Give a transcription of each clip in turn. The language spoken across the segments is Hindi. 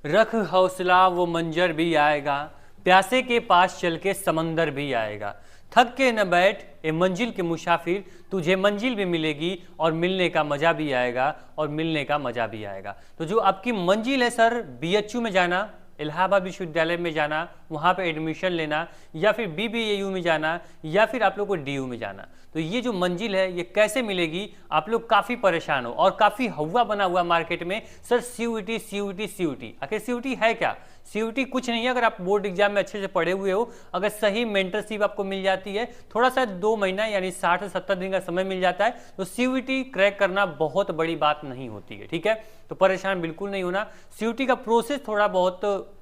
रख हौसला वो मंजर भी आएगा, प्यासे के पास चल के समंदर भी आएगा। थक के न बैठ ए मंजिल के मुसाफिर, तुझे मंजिल भी मिलेगी और मिलने का मजा भी आएगा, और मिलने का मजा भी आएगा। तो जो आपकी मंजिल है सर, बीएचयू में जाना, इलाहाबाद विश्वविद्यालय में जाना, वहाँ पे एडमिशन लेना, या फिर बीबीएयू में जाना, या फिर आप लोग को डीयू में जाना। तो ये जो मंजिल है ये कैसे मिलेगी, आप लोग काफ़ी परेशान हो और काफ़ी हवा बना हुआ मार्केट में, सर सीयूईटी सीयूईटी सीयूईटी। आखिर सीयूईटी है क्या? सीयूईटी कुछ नहीं है। अगर आप बोर्ड एग्जाम में अच्छे से पढ़े हुए हो, अगर सही मेंटरशिप आपको मिल जाती है, थोड़ा सा 2 महीना यानी 60 से 70 दिन का समय मिल जाता है, तो सीयूईटी क्रैक करना बहुत बड़ी बात नहीं होती है। ठीक है, तो परेशान बिल्कुल नहीं होना। सीयूईटी का प्रोसेस थोड़ा बहुत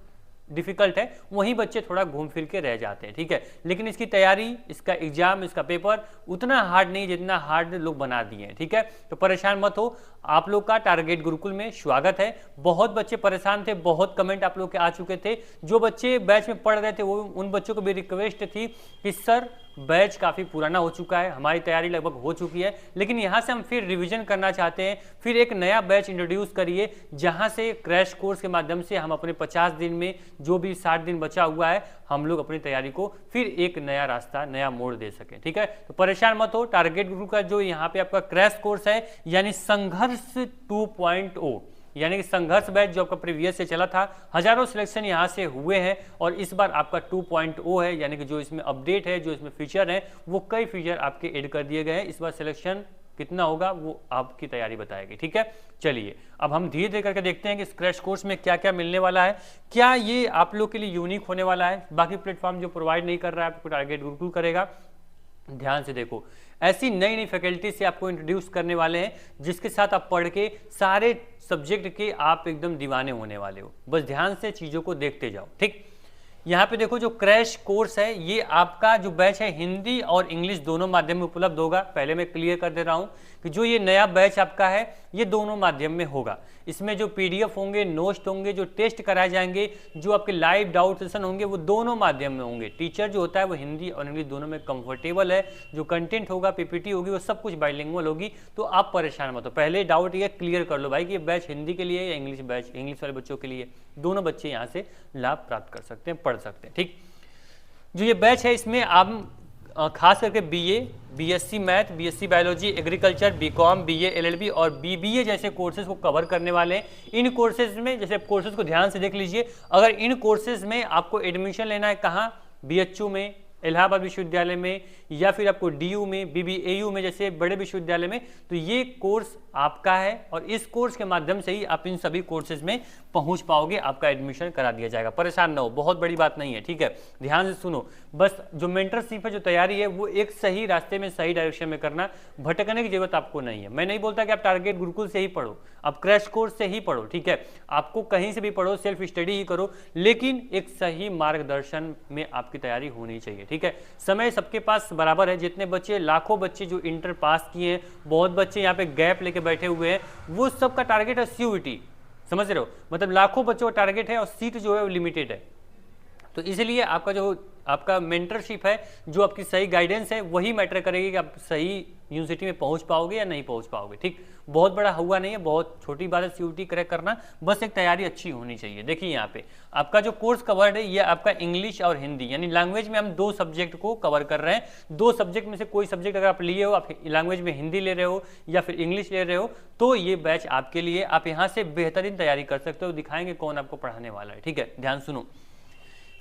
डिफिकल्ट है, वहीं बच्चे थोड़ा घूम फिर के रह जाते हैं। ठीक है, लेकिन इसकी तैयारी, इसका एग्जाम, इसका पेपर उतना हार्ड नहीं जितना हार्ड लोग बना दिए हैं। ठीक है, तो परेशान मत हो। आप लोग का टारगेट गुरुकुल में स्वागत है। बहुत बच्चे परेशान थे, बहुत कमेंट आप लोग के आ चुके थे। जो बच्चे बैच में पढ़ रहे थे वो उन बच्चों को भी रिक्वेस्ट थी कि सर बैच काफ़ी पुराना हो चुका है, हमारी तैयारी लगभग हो चुकी है, लेकिन यहाँ से हम फिर रिवीजन करना चाहते हैं, फिर एक नया बैच इंट्रोड्यूस करिए जहाँ से क्रैश कोर्स के माध्यम से हम अपने 50 दिन में जो भी 60 दिन बचा हुआ है, हम लोग अपनी तैयारी को फिर एक नया रास्ता, नया मोड़ दे सकें। ठीक है, तो परेशान मत हो। टारगेट गुरु का जो यहाँ पे आपका क्रैश कोर्स है, यानी संघर्ष 2.0, यानी कि संघर्ष बैच जो आपका प्रीवियस से चला था, हजारों सिलेक्शन यहाँ से हुए हैं, और इस बार आपका 2.0 है, यानी कि जो इसमें अपडेट है, जो इसमें फीचर है, वो कई फीचर आपके ऐड कर दिए गए हैं। इस बार सिलेक्शन कितना होगा वो आपकी तैयारी बताएगी। ठीक है, चलिए अब हम धीरे धीरे करके देखते हैं कि इस क्रैश कोर्स में क्या क्या मिलने वाला है। क्या ये आप लोग के लिए यूनिक होने वाला है? बाकी प्लेटफॉर्म जो प्रोवाइड नहीं कर रहा है आपको टारगेट गुरुकुल करेगा। ध्यान से देखो, ऐसी नई नई फैकल्टी से आपको इंट्रोड्यूस करने वाले हैं जिसके साथ आप पढ़ के सारे सब्जेक्ट के आप एकदम दीवाने होने वाले हो। बस ध्यान से चीज़ों को देखते जाओ। ठीक, यहाँ पे देखो जो क्रैश कोर्स है, ये आपका जो बैच है हिंदी और इंग्लिश दोनों माध्यम में उपलब्ध होगा। पहले मैं क्लियर कर दे रहा हूँ कि जो ये नया बैच आपका है ये दोनों माध्यम में होगा। इसमें जो पीडीएफ होंगे, नोट्स होंगे, जो टेस्ट कराए जाएंगे, जो आपके लाइव डाउट सेशन होंगे, वो दोनों माध्यम में होंगे। टीचर जो होता है वो हिंदी और इंग्लिश दोनों में कंफर्टेबल है। जो कंटेंट होगा, पीपीटी होगी, वो सब कुछ बाइलिंगुअल होगी। तो आप परेशान मत हो, पहले डाउट ये क्लियर कर लो भाई कि ये बैच हिंदी के लिए या इंग्लिश बैच, इंग्लिश वाले बच्चों के लिए, दोनों बच्चे यहाँ से लाभ प्राप्त कर सकते हैं, पढ़ सकते हैं। ठीक, जो ये बैच है इसमें आप खास करके BA, BSc math, BSc biology, agriculture, BCom, BA, LLB और बीबीए जैसे कोर्सेज को कवर करने वाले हैं। इन कोर्सेज में, जैसे कोर्सेज को ध्यान से देख लीजिए, अगर इन कोर्सेज में आपको एडमिशन लेना है कहाँ, बीएचयू में, इलाहाबाद विश्वविद्यालय में, या फिर आपको डीयू में, बीबीएयू में जैसे बड़े विश्वविद्यालय में, तो ये कोर्स आपका है, और इस कोर्स के माध्यम से ही आप इन सभी कोर्सेज में पहुंच पाओगे, आपका एडमिशन करा दिया जाएगा। परेशान ना हो, बहुत बड़ी बात नहीं है। ठीक है, ध्यान से सुनो, बस जो मेंटरशिप है, जो तैयारी है, वो एक सही रास्ते में, सही डायरेक्शन में करना, भटकने की जरूरत आपको नहीं है। मैं नहीं बोलता कि आप टारगेट गुरुकुल से ही पढ़ो, आप क्रैश कोर्स से ही पढ़ो। ठीक है, आपको कहीं से भी पढ़ो, सेल्फ स्टडी ही करो, लेकिन एक सही मार्गदर्शन में आपकी तैयारी होनी चाहिए। ठीक है, समय सबके पास बराबर है। जितने बच्चे, लाखों बच्चे जो इंटर पास किए हैं, बहुत बच्चे यहाँ पे गैप लेके बैठे हुए हैं, वो सबका टारगेट है सीयूईटी। समझ रहे हो, मतलब लाखों बच्चों का टारगेट है और सीट जो है वो लिमिटेड है। तो इसलिए आपका जो आपका मेंटरशिप है, जो आपकी सही गाइडेंस है, वही मैटर करेगी कि आप सही यूनिवर्सिटी में पहुंच पाओगे या नहीं पहुंच पाओगे। ठीक, बहुत बड़ा हुआ नहीं है, बहुत छोटी बात है सीयूईटी क्रैक करना, बस एक तैयारी अच्छी होनी चाहिए। देखिए यहाँ पे आपका जो कोर्स कवर्ड है, ये आपका इंग्लिश और हिंदी, यानी लैंग्वेज में हम 2 सब्जेक्ट को कवर कर रहे हैं। 2 सब्जेक्ट में से कोई सब्जेक्ट अगर आप लिए हो, आप लैंग्वेज में हिंदी ले रहे हो या फिर इंग्लिश ले रहे हो, तो ये बैच आपके लिए, आप यहाँ से बेहतरीन तैयारी कर सकते हो। दिखाएंगे कौन आपको पढ़ाने वाला है। ठीक है, ध्यान सुनो।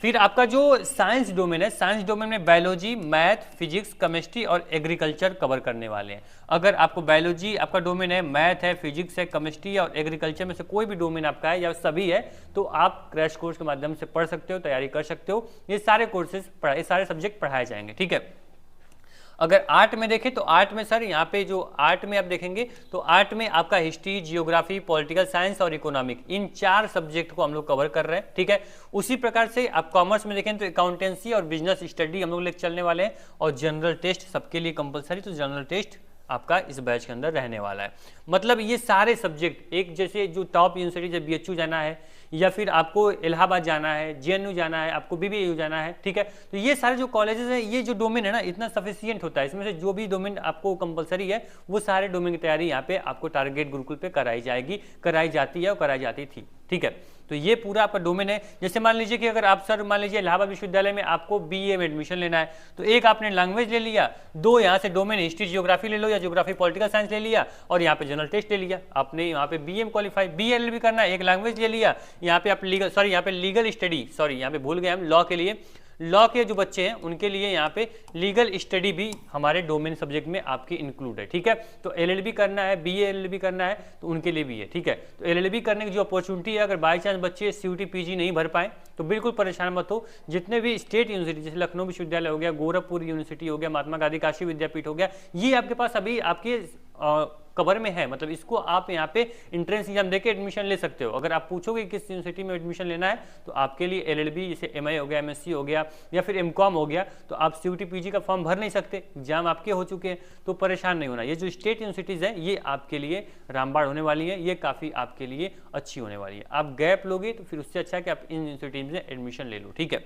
फिर आपका जो साइंस डोमेन है, साइंस डोमेन में बायोलॉजी, मैथ, फिजिक्स, केमिस्ट्री और एग्रीकल्चर कवर करने वाले हैं। अगर आपको बायोलॉजी आपका डोमेन है, मैथ है, फिजिक्स है, केमिस्ट्री और एग्रीकल्चर में से कोई भी डोमेन आपका है या सभी है, तो आप क्रैश कोर्स के माध्यम से पढ़ सकते हो, तैयारी कर सकते हो। ये सारे कोर्सेज, ये सारे सब्जेक्ट पढ़ाए जाएंगे। ठीक है, अगर आर्ट में देखें तो आर्ट में सर, यहाँ पे जो आर्ट में आप देखेंगे तो आर्ट में आपका हिस्ट्री, जियोग्राफी, पॉलिटिकल साइंस और इकोनॉमिक, इन 4 सब्जेक्ट को हम लोग कवर कर रहे हैं। ठीक है, उसी प्रकार से आप कॉमर्स में देखें तो अकाउंटेंसी और बिजनेस स्टडी हम लोग लेकर चलने वाले हैं, और जनरल टेस्ट सबके लिए कंपलसरी, तो जनरल टेस्ट आपका इस बैच के अंदर रहने वाला है। मतलब ये सारे सब्जेक्ट, एक जैसे जो टॉप यूनिवर्सिटी, जब बीएचयू जाना है या फिर आपको इलाहाबाद जाना है, जेएनयू जाना है, आपको बीबीएयू जाना है। ठीक है, तो ये सारे जो कॉलेजेस हैं, ये जो डोमेन है ना, इतना सफिशियंट होता है। इसमें से जो भी डोमेन आपको कंपलसरी है, वो सारे डोमेन की तैयारी यहाँ पे आपको टारगेट गुरुकुल पे कराई जाएगी, कराई जाती है और कराई जाती थी। ठीक है। तो ये पूरा आपका डोमेन है। जैसे मान लीजिए कि अगर आप सर मान लीजिए इलाहाबाद विश्वविद्यालय में आपको बीए में एडमिशन लेना है, तो एक आपने लैंग्वेज ले लिया, दो यहाँ से डोमेन हिस्ट्री जियोग्राफी ले लो या जियोग्राफी पॉलिटिकल साइंस ले लिया, और यहाँ पे जनरल टेस्ट ले लिया, आपने यहाँ पे बीए में क्वालिफाई, बीएल भी करना है, एक लैंग्वेज ले लिया, यहाँ पे आप लीगल यहाँ पे लीगल स्टडी, यहाँ पे भूल गए हम, लॉ के लिए, लॉ के जो बच्चे हैं उनके लिए यहाँ पे लीगल स्टडी भी हमारे डोमेन सब्जेक्ट में आपकी इंक्लूड है, ठीक है। तो एलएलबी करना है, बीए एलएलबी करना है, तो उनके लिए भी है, ठीक है। तो एलएलबी करने की जो अपॉर्चुनिटी है, अगर बाई चांस बच्चे सीयूटी पीजी नहीं भर पाए तो बिल्कुल परेशान मत हो। जितने भी स्टेट यूनिवर्सिटी जैसे लखनऊ विश्वविद्यालय हो गया, गोरखपुर यूनिवर्सिटी हो गया, महात्मा गांधी काशी विद्यापीठ हो गया, ये आपके पास अभी आपके कवर में है, मतलब इसको आप यहाँ पे एंट्रेंस एग्जाम देके एडमिशन ले सकते हो। अगर आप पूछोगे किस यूनिवर्सिटी में एडमिशन लेना है, तो आपके लिए एलएलबी जैसे एमए हो गया, एमएससी हो गया, या फिर एमकॉम हो गया, तो आप सीयूटी पीजी का फॉर्म भर नहीं सकते, एग्जाम आपके हो चुके हैं, तो परेशान नहीं होना। ये जो स्टेट यूनिवर्सिटीज़ हैं ये आपके लिए रामबाण होने वाली है, ये काफ़ी आपके लिए अच्छी होने वाली है। आप गैप लोगे तो फिर उससे अच्छा है कि आप इन यूनिवर्सिटीज में एडमिशन ले लो, ठीक है।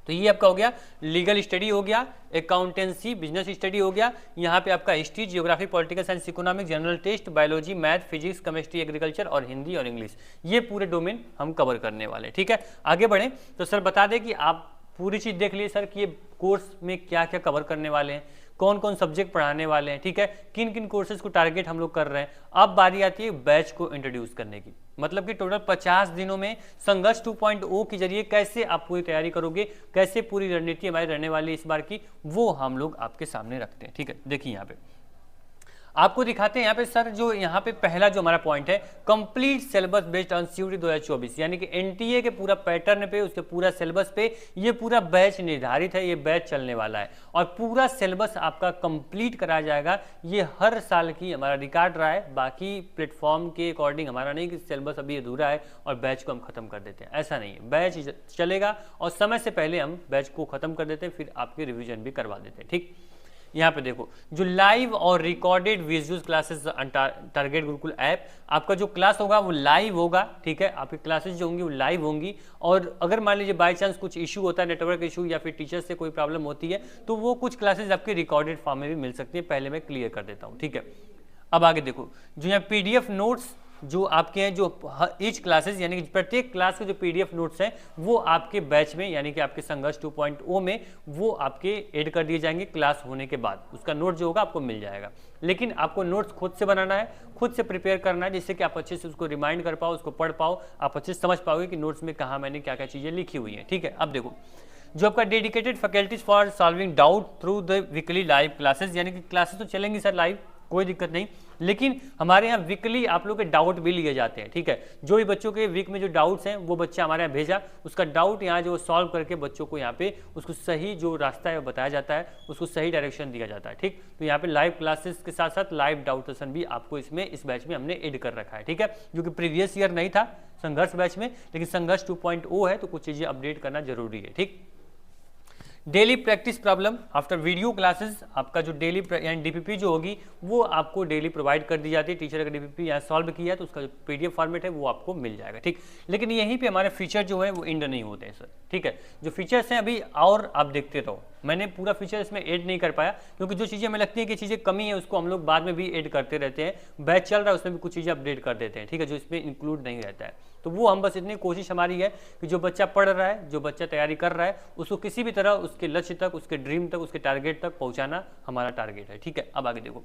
तो ये आपका हो गया लीगल स्टडी हो गया, अकाउंटेंसी बिजनेस स्टडी हो गया, यहाँ पे आपका history geography political science economics general test biology math physics chemistry agriculture और हिंदी और इंग्लिश, ये पूरे डोमेन हम कवर करने वाले हैं, ठीक है। आगे बढ़ें तो सर बता दें कि आप पूरी चीज़ देख लिए सर कि ये कोर्स में क्या क्या कवर करने वाले हैं, कौन कौन सब्जेक्ट पढ़ाने वाले हैं, ठीक है, किन किन कोर्सेज को टारगेट हम लोग कर रहे हैं। अब बारी आती है बैच को इंट्रोड्यूस करने की, मतलब कि टोटल 50 दिनों में संघर्ष 2.0 के जरिए कैसे आप पूरी तैयारी करोगे, कैसे पूरी रणनीति हमारी रहने वाली इस बार की, वो हम लोग आपके सामने रखते हैं, ठीक है। देखिए यहाँ पे आपको दिखाते हैं यहाँ पे सर, जो यहाँ पे पहला जो हमारा पॉइंट है complete syllabus based on CUET 2024, यानी कि एनटीए के पूरा पैटर्न पे, उसके पूरा सिलेबस पे ये पूरा बैच निर्धारित है, ये बैच चलने वाला है और पूरा सिलेबस आपका कंप्लीट कराया जाएगा। ये हर साल की हमारा रिकॉर्ड रहा है, बाकी प्लेटफॉर्म के अकॉर्डिंग हमारा नहीं कि सिलेबस अभी अधूरा है और बैच को हम खत्म कर देते हैं, ऐसा नहीं है। बैच चलेगा और समय से पहले हम बैच को खत्म कर देते हैं, फिर आपके रिविजन भी करवा देते हैं, ठीक। यहाँ पे देखो जो लाइव और recorded visual classes target Gurukul app, आपका जो क्लास होगा वो लाइव होगा, ठीक है। आपकी क्लासेस जो होंगी वो लाइव होंगी, और अगर मान लीजिए बाय चांस कुछ इशू होता है, नेटवर्क इशू या फिर टीचर से कोई प्रॉब्लम होती है, तो वो कुछ क्लासेस आपके रिकॉर्डेड फॉर्म में भी मिल सकती है, पहले मैं क्लियर कर देता हूँ, ठीक है। अब आगे देखो जो यहाँ पीडीएफ नोट्स जो आपके हैं, जो ईच क्लासेस यानी कि प्रत्येक क्लास के जो पीडीएफ नोट्स हैं वो आपके बैच में यानी कि आपके संघर्ष 2.0 में वो आपके ऐड कर दिए जाएंगे क्लास होने के बाद। उसका नोट जो होगा आपको मिल जाएगा, लेकिन आपको नोट्स खुद से बनाना है, खुद से प्रिपेयर करना है, जिससे कि आप अच्छे से उसको रिमाइंड कर पाओ, उसको पढ़ पाओ, आप अच्छे से समझ पाओगे कि नोट्स में कहाँ मैंने क्या क्या चीज़ें लिखी हुई हैं, ठीक है। अब देखो जो आपका dedicated faculties for solving doubt through the weekly live classes, यानी कि क्लासेस तो चलेंगी सर लाइव, कोई दिक्कत नहीं, लेकिन हमारे यहाँ वीकली आप लोग के डाउट भी लिए जाते हैं, ठीक है। जो भी बच्चों के वीक में जो डाउट्स हैं वो बच्चा हमारे यहाँ भेजा, उसका डाउट यहाँ जो सॉल्व करके बच्चों को यहाँ पे उसको सही जो रास्ता है वो बताया जाता है, उसको सही डायरेक्शन दिया जाता है, ठीक। तो यहाँ पे लाइव क्लासेस के साथ साथ लाइव डाउट सेशन भी आपको इसमें इस बैच में हमने ऐड कर रखा है, ठीक है, जो कि प्रीवियस ईयर नहीं था संघर्ष बैच में, लेकिन संघर्ष 2.0 है तो कुछ चीज़ें अपडेट करना जरूरी है, ठीक। Daily practice problem after video classes, आपका जो डेली यानी डीपीपी जो होगी वो आपको डेली प्रोवाइड कर दी जाती है। टीचर अगर डीपीपी यहाँ सॉल्व किया है तो उसका जो पीडीएफ फॉर्मेट है वो आपको मिल जाएगा, ठीक। लेकिन यहीं पे हमारे फीचर जो है वो एंड नहीं होते हैं सर, ठीक है। जो फीचर्स हैं अभी और आप देखते रहो, मैंने पूरा फीचर इसमें ऐड नहीं कर पाया क्योंकि जो चीज़ें हमें लगती है कि चीज़ें कमी है उसको हम लोग बाद में भी ऐड करते रहते हैं। बैच चल रहा है उसमें भी कुछ चीज़ें अपडेट कर देते हैं, ठीक है, जो इसमें इंक्लूड नहीं रहता है। तो वो हम बस इतनी कोशिश हमारी है कि जो बच्चा पढ़ रहा है, जो बच्चा तैयारी कर रहा है, उसको किसी भी तरह उसके लक्ष्य तक, उसके ड्रीम तक, उसके टारगेट तक पहुंचाना हमारा टारगेट है, ठीक है। अब आगे देखो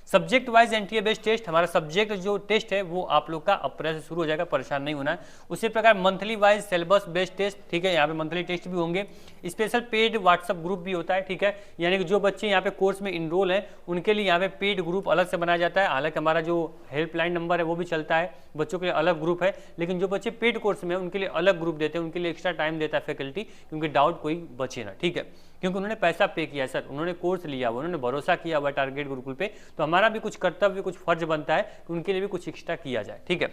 subject wise NTA based test, हमारा सब्जेक्ट जो टेस्ट है वो आप लोग का अप्रैल से शुरू हो जाएगा, परेशान नहीं होना है। उसी प्रकार monthly wise syllabus based test, ठीक है, यहाँ पे मंथली टेस्ट भी होंगे। स्पेशल पेड व्हाट्सअप ग्रुप भी होता है, ठीक है, यानी कि जो बच्चे यहाँ पे कोर्स में इनरोल हैं उनके लिए यहाँ पे पेड ग्रुप अलग से बनाया जाता है। हालांकि हमारा जो हेल्पलाइन नंबर है वो भी चलता है, बच्चों के लिए अलग ग्रुप है, लेकिन जो बच्चे पेड कोर्स में उनके लिए अलग ग्रुप देते हैं, उनके लिए एक्स्ट्रा टाइम देता है फैकल्टी, क्योंकि डाउट कोई बचे ना, ठीक है, क्योंकि उन्होंने पैसा पे किया है सर, उन्होंने कोर्स लिया हुआ, उन्होंने भरोसा किया हुआ टारगेट गुरुकुल पे, तो हमारा भी कुछ कर्तव्य, कुछ फर्ज बनता है कि उनके लिए भी कुछ एक्स्ट्रा किया जाए, ठीक है।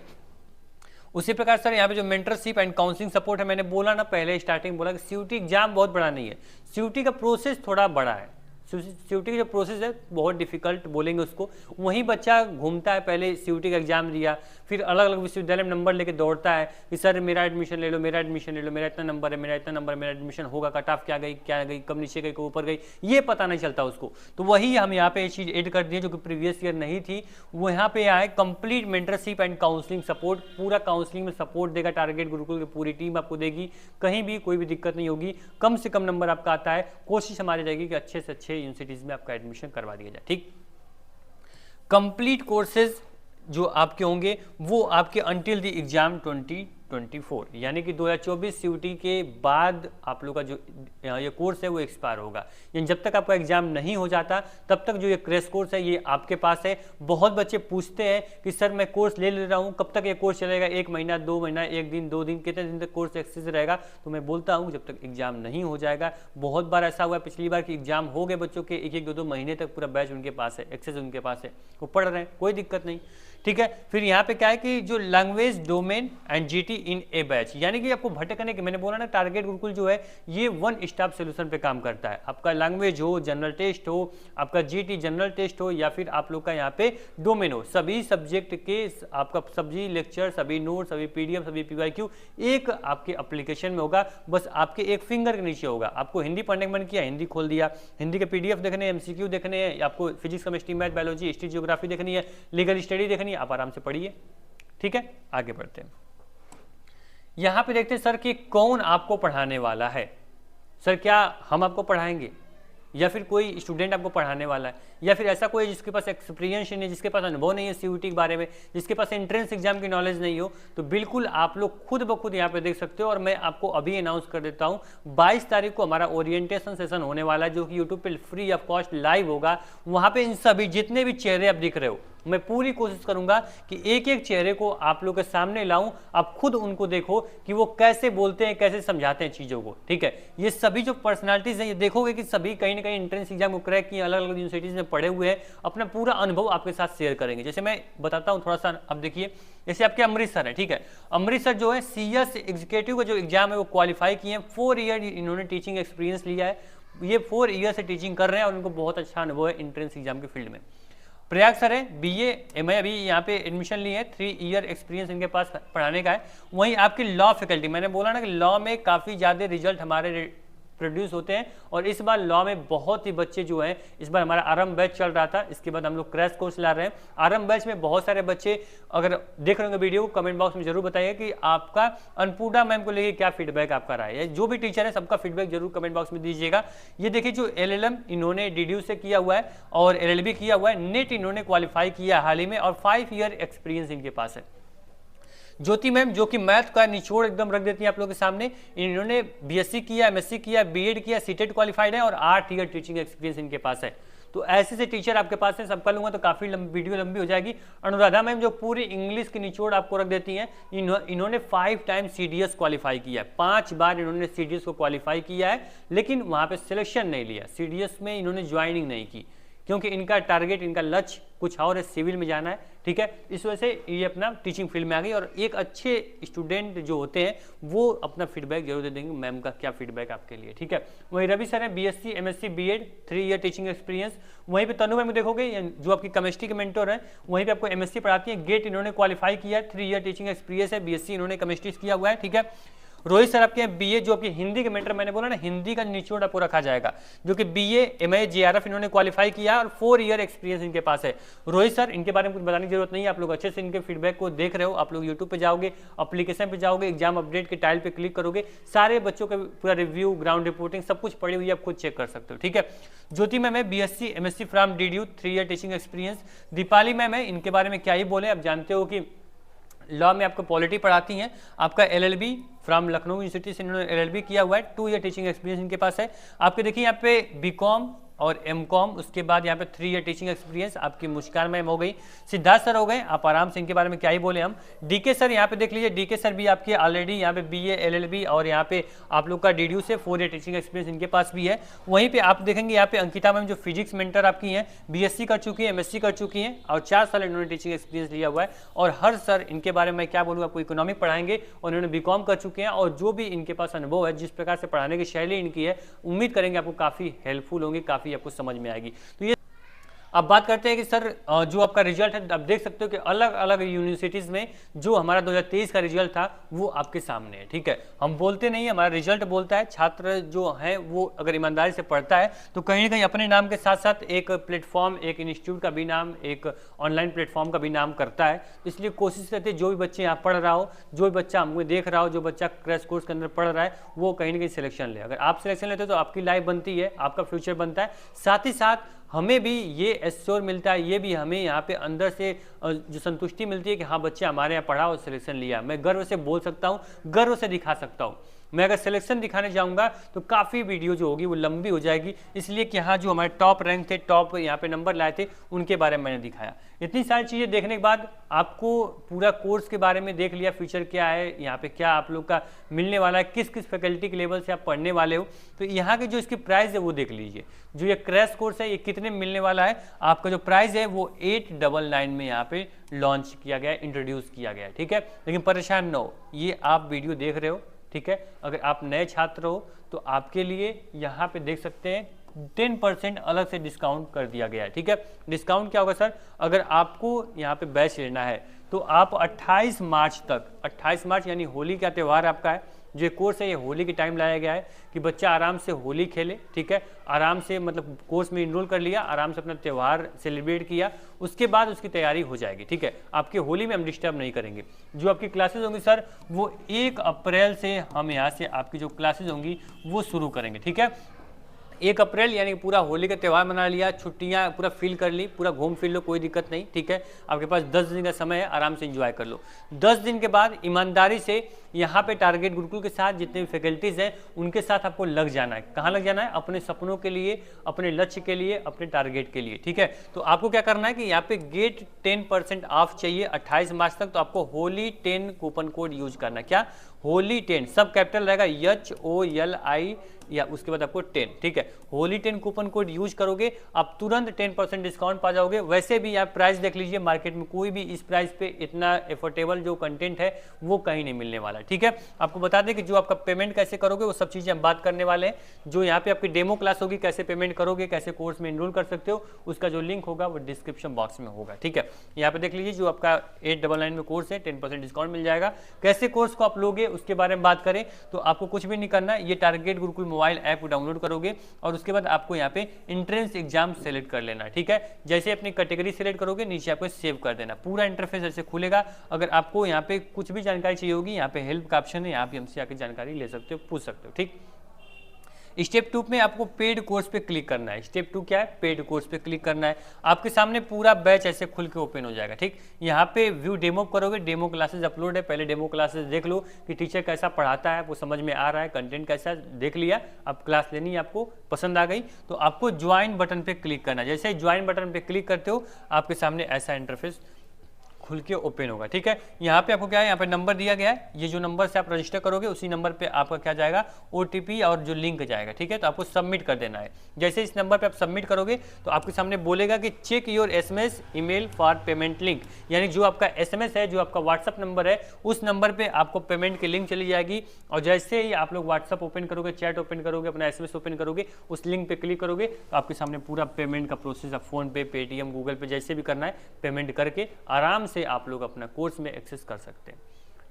उसी प्रकार सर यहाँ पे जो मेंटरशिप एंड काउंसलिंग सपोर्ट है, मैंने बोला ना पहले स्टार्टिंग बोला कि सीयूटी एग्जाम बहुत बड़ा नहीं है, सीयूटी का प्रोसेस थोड़ा बड़ा है। सीयूटी का जो प्रोसेस है बहुत डिफिकल्ट बोलेंगे उसको। वहीं बच्चा घूमता है, पहले सीयूटी का एग्जाम दिया, फिर अलग अलग विश्वविद्यालय में नंबर लेके दौड़ता है कि सर मेरा एडमिशन ले लो, मेरा एडमिशन ले लो, मेरा इतना नंबर है, मेरा इतना नंबर, मेरा एडमिशन होगा, कट ऑफ क्या गई, कब नीचे गई, कब ऊपर गई, ये पता नहीं चलता उसको। तो वही हम यहाँ पे ये चीज़ ऐड कर दिए जो कि प्रीवियस ईयर नहीं थी। वो यहाँ पे आए complete mentorship and counselling support, पूरा काउंसलिंग में सपोर्ट देगा टारगेट गुरुकुल की पूरी टीम आपको देगी, कहीं भी कोई भी दिक्कत नहीं होगी, कम से कम नंबर आपका आता है, कोशिश हमारी रहेगी कि अच्छे से अच्छे यूनिवर्सिटीज में आपका एडमिशन करवा दिया जाए। ठीक, कंप्लीट कोर्सेज जो आपके होंगे वो आपके अंटिल द एग्जाम 2024, यानी कि 2024 सीयूटी के बाद आप लोग का जो ये कोर्स है वो एक्सपायर होगा। यानी जब तक आपका एग्जाम नहीं हो जाता तब तक जो ये क्रैश कोर्स है ये आपके पास है। बहुत बच्चे पूछते हैं कि सर मैं कोर्स ले रहा हूँ, कब तक ये कोर्स चलेगा, 1 महीना, 2 महीना, 1 दिन, 2 दिन, कितने दिन तक कोर्स एक्सेस रहेगा? तो मैं बोलता हूँ जब तक एग्जाम नहीं हो जाएगा। बहुत बार ऐसा हुआ है पिछली बार कि एग्जाम हो गए बच्चों के, 1-1, 2-2 महीने तक पूरा बैच उनके पास है, एक्सेस उनके पास है, वो पढ़ रहे हैं, कोई दिक्कत नहीं। ठीक है, फिर यहाँ पे क्या है कि जो language domain and GT in A batch, यानी कि आपको भटकने के, मैंने बोला ना टारगेट गुरुकुल जो है ये वन स्टॉप सोल्यूशन पे काम करता है। आपका लैंग्वेज हो, जनरल टेस्ट हो, आपका जीटी जनरल टेस्ट हो, या फिर आप लोग का यहाँ पे डोमेन हो, सभी सब्जेक्ट के आपका सभी लेक्चर, सभी नोट, सभी पीडीएफ, सभी पीवाईक्यू एक आपके एप्लीकेशन में होगा। बस आपके एक फिंगर के नीचे होगा। आपको हिंदी पढ़ने का मन किया, हिंदी खोल दिया, हिंदी के पीडीएफ देखने, एमसीक्यू देखने हैं, आपको physics, chemistry, math, biology, history, geography देखनी है, लीगल स्टडी देखनी है, आप आराम से पढ़िए। ठीक है, आगे बढ़ते हैं। यहां पे देखते हैं सर कि कौन आपको पढ़ाने वाला है। सर क्या हम आपको पढ़ाएंगे या फिर कोई स्टूडेंट आपको पढ़ाने वाला है, या फिर ऐसा कोई जिसके पास एक्सपीरियंस नहीं है, जिसके पास अनुभव नहीं है सीयूटी के बारे में, जिसके पास एंट्रेंस एग्जाम की नॉलेज नहीं हो, तो बिल्कुल आप लोग खुद ब खुद यहाँ पे देख सकते हो। और मैं आपको अभी अनाउंस कर देता हूँ 22 तारीख को हमारा ओरिएंटेशन सेशन होने वाला है जो कि यूट्यूब पे फ्री ऑफ कॉस्ट लाइव होगा। वहाँ पे इन सभी जितने भी चेहरे आप दिख रहे हो, मैं पूरी कोशिश करूंगा कि एक एक चेहरे को आप लोग के सामने लाऊं, आप खुद उनको देखो कि वो कैसे बोलते हैं, कैसे समझाते हैं चीज़ों को। ठीक है, ये सभी जो पर्सनालिटीज हैं ये देखोगे कि सभी कहीं ना कहीं एंट्रेंस एग्जाम को क्रैक किए, अलग अलग यूनिवर्सिटीज में पढ़े हुए हैं, अपना पूरा अनुभव आपके साथ शेयर करेंगे। जैसे मैं बताता हूँ थोड़ा सा, अब देखिए जैसे आपके अमृतसर है, ठीक है, अमृतसर जो है CS एग्जीक्यूटिव का जो एग्जाम है वो क्वालिफाई किए हैं, 4 ईयर इन्होंने टीचिंग एक्सपीरियंस लिया है, ये 4 ईयर से टीचिंग कर रहे हैं और उनको बहुत अच्छा अनुभव है एंट्रेंस एग्जाम के फील्ड में। प्रयाग सर है, BA MA अभी यहाँ पे एडमिशन लिए है, 3 ईयर एक्सपीरियंस इनके पास पढ़ाने का है। वहीं आपकी लॉ फैकल्टी, मैंने बोला ना कि लॉ में काफ़ी ज़्यादा रिजल्ट हमारे प्रोड्यूस होते हैं, और इस बार लॉ में बहुत ही बच्चे जो हैं, इस बार हमारा आरंभ बैच चल रहा था, इसके बाद हम लोग क्रैश कोर्स ला रहे हैं। आरंभ बैच में बहुत सारे बच्चे, अगर देख रहे होंगे वीडियो, कमेंट बॉक्स में जरूर बताइए कि आपका अन्नपूर्णा मैम को लेके क्या फीडबैक आपका रहा है। जो भी टीचर है सबका फीडबैक जरूर कमेंट बॉक्स में दीजिएगा। ये देखिए जो LLM इन्होंने DDU से किया हुआ है और LLB किया हुआ है, नेट इन्होंने क्वालिफाई किया हाल ही में, और 5 ईयर एक्सपीरियंस इनके पास है। ज्योति मैम जो कि मैथ का निचोड़ एकदम रख देती है आप लोगों के सामने, इन्होंने BSc किया, MSc किया, B.Ed किया, CTET क्वालिफाइड है और 8 ईयर टीचिंग एक्सपीरियंस इनके पास है। तो ऐसे से टीचर आपके पास है, सबका लूंगा तो काफी वीडियो लंबी हो जाएगी। अनुराधा मैम जो पूरी इंग्लिश की निचोड़ आपको रख देती हैं, इन्होंने 5 टाइम CDS क्वालिफाई किया है, 5 बार इन्होंने CDS को क्वालिफाई किया है, लेकिन वहां पे सिलेक्शन नहीं लिया, CDS में इन्होंने ज्वाइनिंग नहीं की, क्योंकि इनका टारगेट, इनका लक्ष्य कुछ और है, सिविल में जाना है। ठीक है, इस वजह से ये अपना टीचिंग फील्ड में आ गई, और एक अच्छे स्टूडेंट जो होते हैं वो अपना फीडबैक जरूर दे देंगे मैम का क्या फीडबैक आपके लिए। ठीक है, वहीं रवि सर है, BSc MSc B.Ed 3 year teaching experience. वहीं पे तनु मैम देखोगे जो आपकी केमिस्ट्री के मेंटर है, वहीं पे आपको MSc पढ़ाती है, गेट इन्होंने क्वालिफाई किया है, 3 ईयर टीचिंग एक्सपीरियंस है, BSc इन्होंने केमिस्ट्री किया हुआ है। ठीक है, रोहित सर आपके BA जो आपकी हिंदी के मेंटर, मैंने बोला ना हिंदी का निचोड़ आपको रखा जाएगा, जो कि BA MA JRF इन्होंने क्वालिफाई किया और 4 ईयर एक्सपीरियंस इनके पास है। रोहित सर, इनके बारे में कुछ बताने की जरूरत नहीं है, आप लोग अच्छे से इनके फीडबैक को देख रहे हो। आप लोग यूट्यूब पे जाओगे, एप्लीकेशन पे जाओगे, एग्जाम अपडेट के टाइल पे क्लिक करोगे, सारे बच्चों का पूरा रिव्यू, ग्राउंड रिपोर्टिंग सब कुछ पड़ी हुई है, आप खुद चेक कर सकते हो। ठीक है, ज्योति मैम है, BSc MSc from DDU 3 year teaching experience. Deepali ma'am है, इनके बारे में क्या ही बोले, आप जानते हो कि लॉ में आपको पॉलिटी पढ़ाती हैं। आपका LLB फ्रॉम लखनऊ यूनिवर्सिटी से इन्होंने LLB किया हुआ है, 2 ईयर टीचिंग एक्सपीरियंस इनके पास है। आपके देखिए यहाँ पे BCom और MCom, उसके बाद यहाँ पे 3 ईयर टीचिंग एक्सपीरियंस आपकी मुस्कान मैम हो गई, सिद्धार्थ सर हो गए, आप आराम से इनके बारे में क्या ही बोले हम। DK सर यहाँ पे देख लीजिए, DK सर भी आपके ऑलरेडी यहाँ पे BA LLB और यहाँ पे आप लोग का DDU से 4 ईयर टीचिंग एक्सपीरियंस इनके पास भी है। वहीं पे आप देखेंगे यहाँ पे अंकिता मैम जो फिजिक्स मेंटर आपकी हैं, BSc कर चुकी है, MSc कर चुकी हैं और 4 साल इन्होंने टीचिंग एक्सपीरियंस लिया हुआ है। और हर सर, इनके बारे में क्या बोलूँ, आपको इकोनॉमिक पढ़ाएंगे और इन्होंने BCom कर चुके हैं, और जो भी इनके पास अनुभव है, जिस प्रकार से पढ़ाने की शैली इनकी है, उम्मीद करेंगे आपको काफ़ी हेल्पफुल होंगे, काफ़ी काफ़ी आपको समझ में आएगी। तो ये अब बात करते हैं कि सर जो आपका रिजल्ट है, आप देख सकते हो कि अलग अलग यूनिवर्सिटीज़ में जो हमारा 2023 का रिजल्ट था वो आपके सामने है। ठीक है, हम बोलते नहीं, हमारा रिजल्ट बोलता है। छात्र जो है वो अगर ईमानदारी से पढ़ता है तो कहीं ना कहीं अपने नाम के साथ साथ एक प्लेटफॉर्म, एक इंस्टीट्यूट का भी नाम, एक ऑनलाइन प्लेटफॉर्म का भी नाम करता है। इसलिए कोशिश रहती है जो भी बच्चे यहाँ पढ़ रहा हो, जो भी बच्चा हमको देख रहा हो, जो बच्चा क्रैश कोर्स के अंदर पढ़ रहा है, वो कहीं ना कहीं सिलेक्शन ले। अगर आप सिलेक्शन लेते हो तो आपकी लाइफ बनती है, आपका फ्यूचर बनता है। साथ ही साथ हमें भी ये एश्योर मिलता है, ये भी हमें यहाँ पे अंदर से जो संतुष्टि मिलती है कि हाँ बच्चे हमारे यहाँ पढ़ा और सिलेक्शन लिया। मैं गर्व से बोल सकता हूँ, गर्व से दिखा सकता हूँ। मैं अगर सिलेक्शन दिखाने जाऊंगा तो काफ़ी वीडियो जो होगी वो लंबी हो जाएगी, इसलिए कि यहाँ जो हमारे टॉप रैंक थे, टॉप यहाँ पे नंबर लाए थे, उनके बारे में मैंने दिखाया। इतनी सारी चीज़ें देखने के बाद आपको पूरा कोर्स के बारे में देख लिया, फ्यूचर क्या है, यहाँ पे क्या आप लोग का मिलने वाला है, किस किस फैकल्टी के लेवल से आप पढ़ने वाले हो। तो यहाँ के जो इसकी प्राइस है वो देख लीजिए। जो ये क्रैश कोर्स है ये कितने में मिलने वाला है, आपका जो प्राइस है वो 899 में यहाँ पे लॉन्च किया गया है, इंट्रोड्यूस किया गया है। ठीक है, लेकिन परेशान न हो, ये आप वीडियो देख रहे हो, ठीक है, अगर आप नए छात्र हो तो आपके लिए यहाँ पे देख सकते हैं 10% अलग से डिस्काउंट कर दिया गया है। ठीक है, डिस्काउंट क्या होगा सर, अगर आपको यहाँ पे बैच लेना है तो आप 28 मार्च तक, 28 मार्च यानी होली का त्यौहार आपका है, जो कोर्स है ये होली के टाइम लाया गया है कि बच्चा आराम से होली खेले। ठीक है, आराम से मतलब कोर्स में इनरोल कर लिया, आराम से अपना त्यौहार सेलिब्रेट किया, उसके बाद उसकी तैयारी हो जाएगी। ठीक है, आपके होली में हम डिस्टर्ब नहीं करेंगे। जो आपकी क्लासेज होंगी सर वो 1 अप्रैल से हम यहाँ से आपकी जो क्लासेज होंगी वो शुरू करेंगे। ठीक है, 1 अप्रैल यानी पूरा होली का त्यौहार मना लिया, छुट्टियां पूरा फील कर ली, पूरा घूम फिर लो, कोई दिक्कत नहीं। ठीक है, आपके पास 10 दिन का समय है, आराम से एंजॉय कर लो। 10 दिन के बाद ईमानदारी से यहाँ पे टारगेट गुरुकुल के साथ जितने भी फैकल्टीज़ हैं उनके साथ आपको लग जाना है। कहाँ लग जाना है, अपने सपनों के लिए, अपने लक्ष्य के लिए, अपने टारगेट के लिए। ठीक है, तो आपको क्या करना है कि यहाँ पे गेट 10% ऑफ चाहिए 28 मार्च तक, तो आपको होली 10 कूपन कोड यूज करना है। क्या, होली 10 सब कैपिटल रहेगा, HOLI या उसके बाद आपको 10। ठीक है, होली 10 कूपन कोड यूज करोगे आप तुरंत 10% डिस्काउंट पा जाओगे। वैसे भी आप प्राइस देख लीजिए, मार्केट में कोई भी इस प्राइस पे इतना एफोर्डेबल जो कंटेंट है वो कहीं नहीं मिलने वाला। ठीक है, आपको बता दें कि जो आपका पेमेंट कैसे करोगे वो सब चीज़ें हम बात करने वाले हैं। जो यहाँ पे आपकी डेमो क्लास होगी, कैसे पेमेंट करोगे, कैसे कोर्स में इनरोल कर सकते हो, उसका जो लिंक होगा वो डिस्क्रिप्शन बॉक्स में होगा। ठीक है, यहाँ पे देख लीजिए जो आपका 899 में कोर्स है 10% डिस्काउंट मिल जाएगा। कैसे कोर्स को आप लोगे उसके बारे में बात करें तो आपको कुछ भी नहीं करना, ये टारगेट गुरुकुल मोबाइल ऐप को डाउनलोड करोगे और उसके बाद आपको यहाँ पे एंट्रेंस एग्जाम सेलेक्ट कर लेना। ठीक है, जैसे अपनी कैटेगरी सेलेक्ट करोगे नीचे आपको सेव कर देना, पूरा इंटरफेस ऐसे खुलेगा। अगर आपको यहाँ पे कुछ भी जानकारी चाहिए होगी, यहाँ पे हेल्प का ऑप्शन है, यहाँ पे हमसे आके जानकारी ले सकते हो, पूछ सकते हो। ठीक, स्टेप 2 में आपको पेड कोर्स पे क्लिक करना है। स्टेप 2 क्या है, पेड कोर्स पे क्लिक करना है। आपके सामने पूरा बैच ऐसे खुल के ओपन हो जाएगा। ठीक, यहाँ पे व्यू डेमो करोगे, डेमो क्लासेस अपलोड है, पहले डेमो क्लासेस देख लो कि टीचर कैसा पढ़ाता है, वो समझ में आ रहा है, कंटेंट कैसा देख लिया, अब क्लास लेनी है, आपको पसंद आ गई तो आपको ज्वाइन बटन पे क्लिक करना है। जैसे ही ज्वाइन बटन पे क्लिक करते हो आपके सामने ऐसा इंटरफेस खुल के ओपन होगा। ठीक है, यहाँ पे आपको क्या है, यहाँ पे नंबर दिया गया है, ये जो नंबर से आप रजिस्टर करोगे उसी नंबर पे आपका क्या जाएगा, OTP और जो लिंक जाएगा। ठीक है, तो आपको सबमिट कर देना है। जैसे इस नंबर पे आप सबमिट करोगे तो आपके सामने बोलेगा कि check your SMS email for payment link, यानी जो आपका SMS है, जो आपका व्हाट्सअप नंबर है, उस नंबर पर आपको पेमेंट की लिंक चली जाएगी। और जैसे ही आप लोग व्हाट्सअप ओपन करोगे, चैट ओपन करोगे, अपना SMS ओपन करोगे, उस लिंक पे क्लिक करोगे तो आपके सामने पूरा पेमेंट का प्रोसेस, आप फोन पे, पेटीएम, गूगल पे जैसे भी करना है पेमेंट करके आराम से आप लोग अपना कोर्स में एक्सेस कर सकते हैं।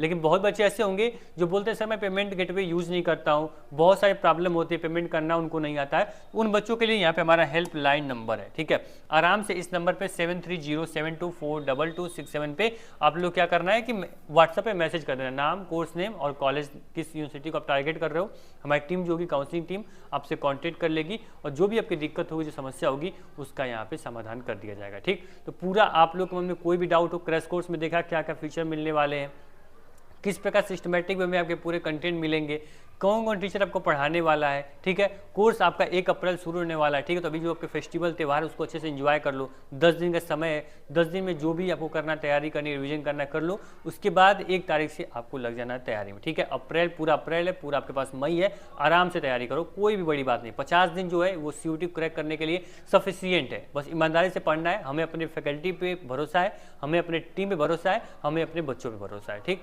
लेकिन बहुत बच्चे ऐसे होंगे जो बोलते हैं सर मैं पेमेंट गेटवे यूज़ नहीं करता हूँ, बहुत सारी प्रॉब्लम होती है, पेमेंट करना उनको नहीं आता है। उन बच्चों के लिए यहाँ पे हमारा हेल्पलाइन नंबर है। ठीक है, आराम से इस नंबर पे 7307242267 पे आप लोग क्या करना है कि व्हाट्सएप पे मैसेज कर देना, नाम, कोर्स नेम और कॉलेज किस यूनिवर्सिटी को आप टारगेट कर रहे हो। हमारी टीम जो होगी, काउंसलिंग टीम, आपसे कॉन्टेक्ट कर लेगी और जो भी आपकी दिक्कत होगी, जो समस्या होगी, उसका यहाँ पे समाधान कर दिया जाएगा। ठीक, तो पूरा आप लोग के मन में कोई भी डाउट हो, क्रैश कोर्स में देखा क्या क्या फीचर मिलने वाले हैं, किस प्रकार सिस्टमेटिक वे में आपके पूरे कंटेंट मिलेंगे, कौन कौन टीचर आपको पढ़ाने वाला है। ठीक है, कोर्स आपका 1 अप्रैल शुरू होने वाला है। ठीक है, तो अभी जो आपके फेस्टिवल त्यौहार है उसको अच्छे से एंजॉय कर लो। 10 दिन का समय है, 10 दिन में जो भी आपको करना, तैयारी करनी, रिवीजन करना कर लो। उसके बाद 1 तारीख से आपको लग जाना है तैयारी में। ठीक है, अप्रैल पूरा अप्रैल है, पूरा आपके पास मई है, आराम से तैयारी करो, कोई भी बड़ी बात नहीं। 50 दिन जो है वो CUT क्रैक करने के लिए सफिशियंट है, बस ईमानदारी से पढ़ना है। हमें अपने फैकल्टी पे भरोसा है, हमें अपने टीम पे भरोसा है, हमें अपने बच्चों पे भरोसा है। ठीक।